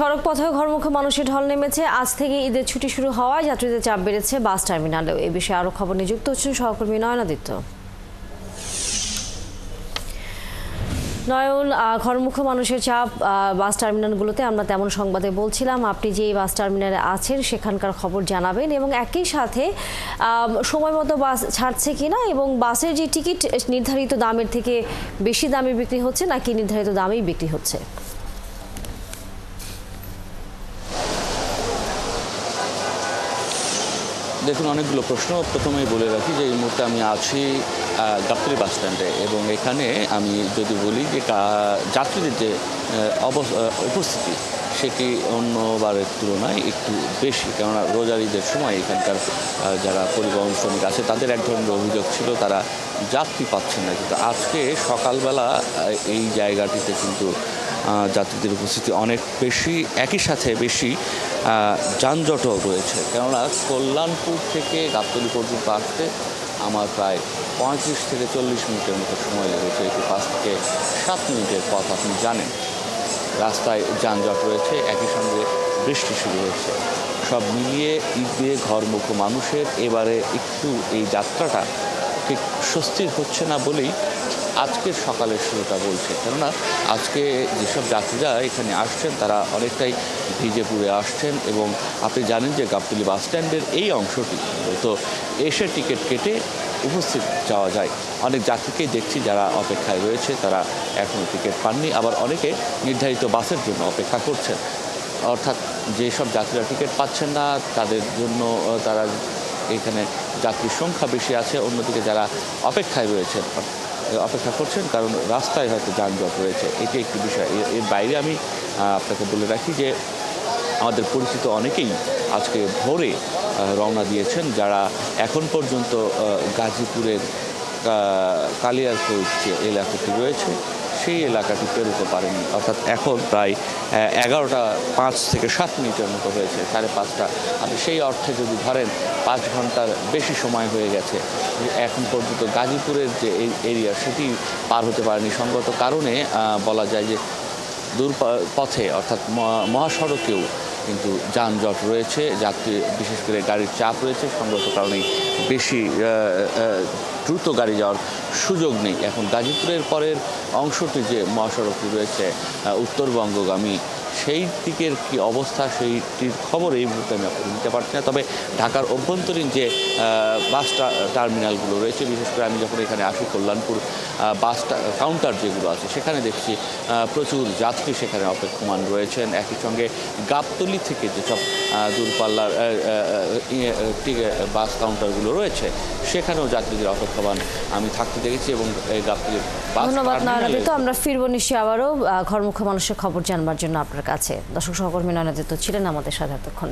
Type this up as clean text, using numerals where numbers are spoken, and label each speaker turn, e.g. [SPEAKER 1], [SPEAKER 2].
[SPEAKER 1] সড়ক পথে ঘরমুখী মানুষের ঢল নেমেছে। আজ থেকে ঈদের ছুটি শুরু হওয়ায় যাত্রীদের চাপ বেড়েছে বাস টার্মিনালেও। এ বিষয়ে আরো খবর নিযুক্ত হচ্ছেন সহকর্মী নয়নাদিত্য। নয়ন, ঘরমুখী মানুষের চাপ বাস টার্মিনালগুলোতে আমরা তেমন সংবাদে বলছিলাম। আপনি যে বাস টার্মিনালে আছেন সেখানকার খবর জানাবেন এবং একই সাথে সময় মতো বাস ছাড়ছে কিনা এবং বাসের যে টিকিট নির্ধারিত দামের থেকে বেশি দামে বিক্রি হচ্ছে নাকি নির্ধারিত দামেই বিক্রি হচ্ছে।
[SPEAKER 2] দেখুন, অনেকগুলো প্রশ্ন। প্রথমেই বলে রাখি যে এই মুহূর্তে আমি আছি গাবতলী বাস স্ট্যান্ডে এবং এখানে আমি যদি বলি যে যাত্রীদের যে উপস্থিতি সেটি অন্যবারের তুলনায় একটু বেশি, কেননা রোজার ঈদের সময় এখানকার যারা পরিবহন শ্রমিক আছে তাদের এক ধরনের অভিযোগ ছিল তারা যাত্রী পাচ্ছেন না, কিন্তু আজকে সকালবেলা এই জায়গাটিতে কিন্তু যাত্রীদের উপস্থিতি অনেক বেশি, একই সাথে বেশি যানজটও রয়েছে। কেননা কল্যাণপুর থেকে গাবতলী পর্যন্ত আসতে আমার প্রায় 35 থেকে 40 মিনিটের মতো সময় লেগেছে। একটু 5 থেকে 7 মিনিটের পথ আপনি জানেন। রাস্তায় যানজট রয়েছে, একই সঙ্গে বৃষ্টি শুরু হয়েছে। সব মিলিয়ে ঈদে ঘরমুখী মানুষের এবারে একটু এই যাত্রাটা ঠিক স্বস্তির হচ্ছে না বলেই আজকের সকালের শুরুটা বলছে। কেননা আজকে যেসব যাত্রীরা এখানে আসছেন তারা অনেকটাই ভিজে পুড়ে আসছেন এবং আপনি জানেন যে গাবতলী বাস স্ট্যান্ডের এই অংশটি তো এসে টিকিট কেটে উপস্থিত যাওয়া যায়। অনেক যাত্রীকেই দেখছি যারা অপেক্ষায় রয়েছে, তারা এখনও টিকিট পাননি, আবার অনেকে নির্ধারিত বাসের জন্য অপেক্ষা করছেন। অর্থাৎ যেসব যাত্রীরা টিকিট পাচ্ছেন না তাদের জন্য তারা এখানে যাত্রীর সংখ্যা বেশি আছে, অন্যদিকে যারা অপেক্ষায় রয়েছেন অপেক্ষা করছেন কারণ রাস্তায় হয়তো যানজট রয়েছে, এটি একটি বিষয়। এর বাইরে আমি আপনাকে বলে রাখি যে আমাদের পরিচিত অনেকেই আজকে ভোরে রওনা দিয়েছেন, যারা এখন পর্যন্ত গাজীপুরের কালিয়ারপুর যে এলাকাটি রয়েছে সেই এলাকাটি পেরোতে পারেনি। অর্থাৎ এখন প্রায় 11টা 5 থেকে 7 মিনিটের মতো হয়েছে, 5:30। আপনি সেই অর্থে যদি ধরেন 5 ঘন্টার বেশি সময় হয়ে গেছে। এখন পর্যন্ত গাজীপুরের যে এরিয়া সেটি পার হতে পারেনি। সঙ্গত কারণে বলা যায় যে পথে অর্থাৎ মহাসড়কেও কিন্তু যানজট রয়েছে, যাত্রী বিশেষ করে গাড়ির চাপ রয়েছে। সঙ্গত কারণেই বেশি দ্রুত গাড়ি যাওয়ার সুযোগ নেই। এখন গাজীপুরের পরের অংশটি যে মহাসড়কটি রয়েছে উত্তরবঙ্গগামী, সেই দিকের কি অবস্থা সেইটির খবর এই মুহূর্তে আমি আপনাকে দিতে পারছি না। তবে ঢাকার অভ্যন্তরীণ যে বাস টার্মিনালগুলো রয়েছে, বিশেষ করে আমি যখন এখানে আসি কল্যাণপুর বাস কাউন্টার যেগুলো আছে সেখানে দেখছি প্রচুর যাত্রী সেখানে অপেক্ষমান রয়েছেন। একই সঙ্গে গাবতলী থেকে যেসব দূরপাল্লার বাস কাউন্টারগুলো রয়েছে সেখানেও যাত্রীদের অপেক্ষমান আমি থাকতে দেখেছি এবং গাবতলীর বাস।
[SPEAKER 1] ধন্যবাদ নয়নাদিত্য। আমরা ফিরবো নিশ্চয়ই আবারও ঘরমুখী মানুষের খবর জানবার জন্য আপনার কাছে। দর্শক সহকর্মী নয়নাদিত্য ছিলেন আমাদের সাথে এতক্ষণ।